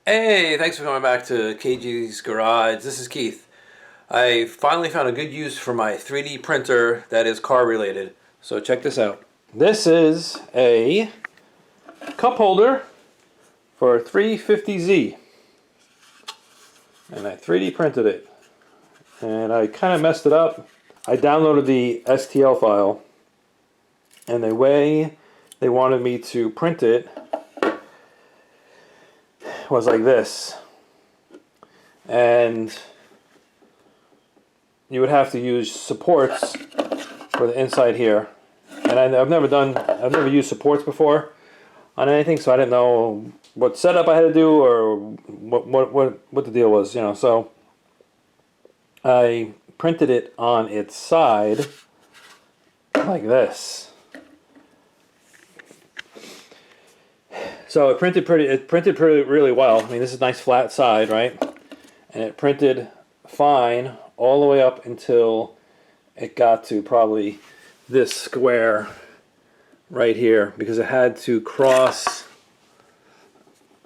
Hey, thanks for coming back to KG's Garage. This is Keith. I finally found a good use for my 3D printer that is car related. So check this out. This is a cup holder for 350Z. And I 3D printed it. And I kind of messed it up. I downloaded the STL file. And the way they wanted me to print it was like this, and you would have to use supports for the inside here, and I've never used supports before on anything, so I didn't know what setup I had to do or what the deal was, so I printed it on its side like this. So it printed really well. I mean, this is a nice flat side, right? And it printed fine all the way up until it got to probably this square right here, because it had to cross.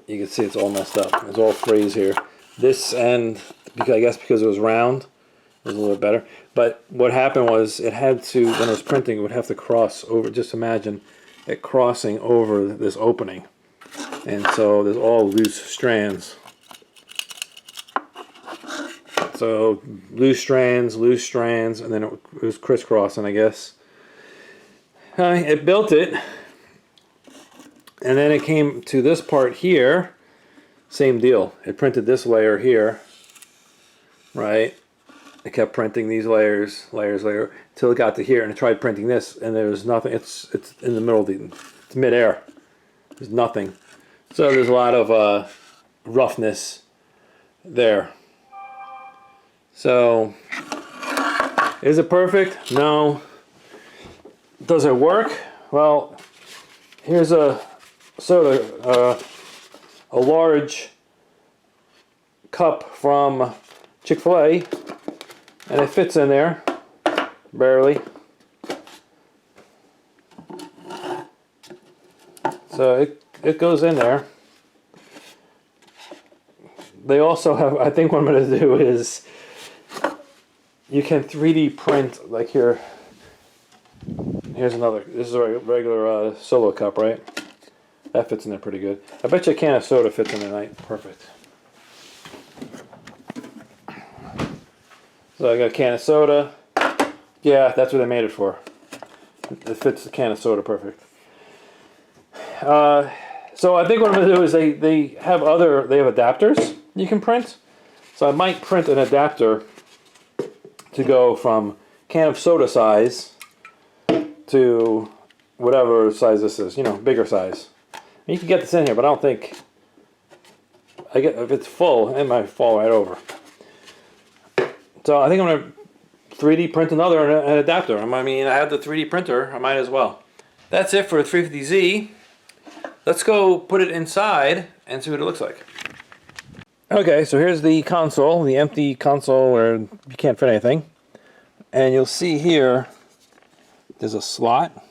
You can see it's all messed up. It's all frays here. This end, I guess because it was round, it was a little bit better. But what happened was it had to, when it was printing, it would have to cross over. Just imagine it crossing over this opening. And so there's all loose strands. So loose strands, and then it was crisscrossing, I guess. It built it, and then it came to this part here. Same deal. It printed this layer here, right? It kept printing these layers, until it got to here, and it tried printing this, and there was nothing. It's in the middle of it's midair. There's nothing. So there's a lot of roughness there. So, is it perfect? No. Does it work? Well, here's a soda, a large cup from Chick-fil-A, and it fits in there, barely. So it goes in there. They also have, I think what I'm going to do is, you can 3D print, like here. Here's another, this is a regular solo cup, right? That fits in there pretty good. I bet you a can of soda fits in there perfect. So I got a can of soda. Yeah, that's what I made it for. It fits the can of soda perfect. So I think what I'm going to do is they have adapters you can print. So I might print an adapter to go from can of soda size to whatever size this is, bigger size. And you can get this in here, but I don't think if it's full, it might fall right over. So I think I'm going to 3D print an adapter. I mean, I have the 3D printer, I might as well. That's it for 350Z. Let's go put it inside and see what it looks like. Okay, so here's the console, the empty console where you can't fit anything. And you'll see here, there's a slot.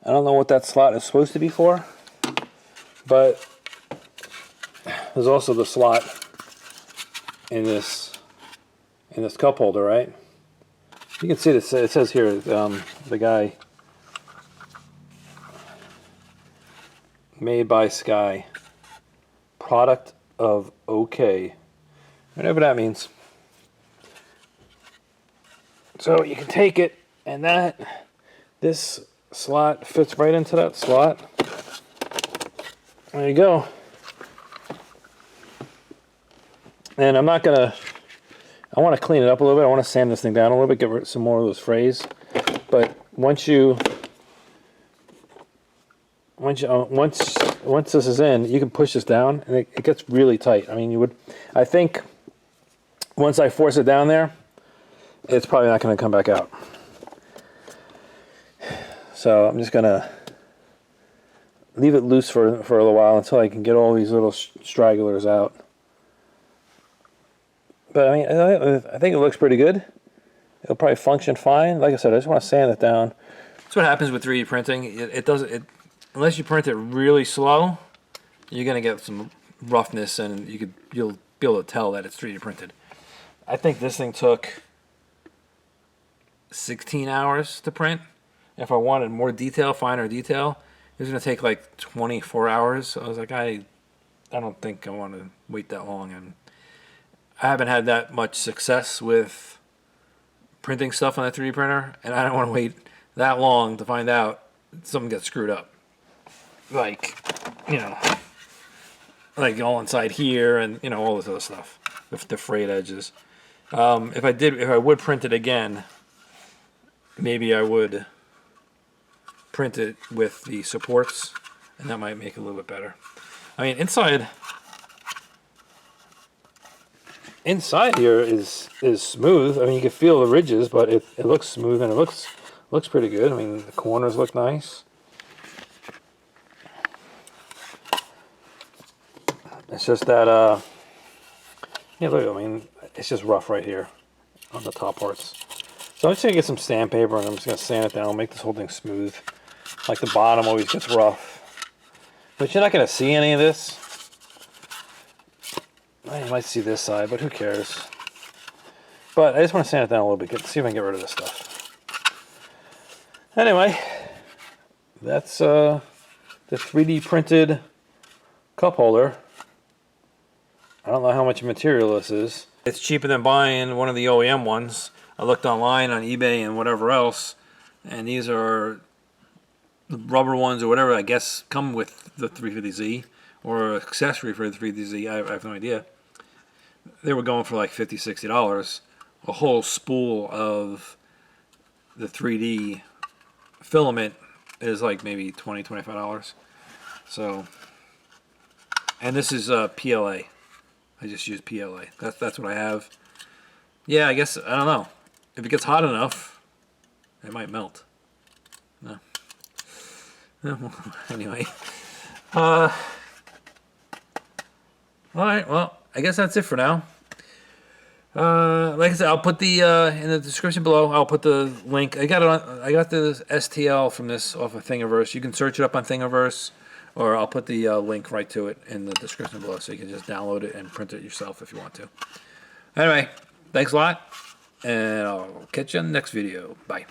I don't know what that slot is supposed to be for, but there's also the slot in this cup holder, right? You can see this. It says here, the guy, made by Sky, product of OK, whatever that means. So you can take it, and this slot fits right into that slot. There you go. And I want to clean it up a little bit. I want to sand this thing down a little bit, get rid of some more of those frays. But once this is in, you can push this down, and it gets really tight. I mean, I think once I force it down there, it's probably not going to come back out. So I'm just going to leave it loose for a little while until I can get all these little stragglers out. But I mean, I think it looks pretty good. It'll probably function fine. Like I said, I just want to sand it down. That's what happens with 3D printing. It doesn't, unless you print it really slow, you're going to get some roughness, and you'll be able to tell that it's 3D printed. I think this thing took 16 hours to print. If I wanted more detail, finer detail, it was going to take like 24 hours. So I was like, I don't think I want to wait that long. And I haven't had that much success with printing stuff on a 3D printer, and I don't want to wait that long to find out something gets screwed up. Like, you know, like all inside here, and you know, all this other stuff, the frayed edges. If I would print it again, maybe I would print it with the supports, and that might make it a little bit better. I mean, inside here is smooth. I mean, you can feel the ridges, but it looks smooth, and it looks pretty good. I mean, the corners look nice. It's just that yeah, look, I mean, it's just rough right here on the top parts. So I'm just gonna get some sandpaper, and I'm just gonna sand it down, make this whole thing smooth. Like the bottom always gets rough, but you're not gonna see any of this. You might see this side, but who cares? But I just want to sand it down a little bit, see if I can get rid of this stuff. Anyway, that's the 3D printed cup holder. I don't know how much material this is. It's cheaper than buying one of the OEM ones. I looked online on eBay and whatever else, and these are the rubber ones or whatever, I guess, come with the 350Z or accessory for the 350Z. I have no idea. They were going for like $50, $60. A whole spool of the 3D filament is like maybe $20, $25. So, and this is PLA. I just use PLA. That's what I have. Yeah, I guess, I don't know. If it gets hot enough, it might melt. No. Anyway. Alright, well, I guess that's it for now. Like I said, I'll put the in the description below. I'll put the link. I got the STL from this off of Thingiverse. You can search it up on Thingiverse, or I'll put the link right to it in the description below, so you can just download it and print it yourself if you want to. Anyway, thanks a lot, and I'll catch you in the next video. Bye.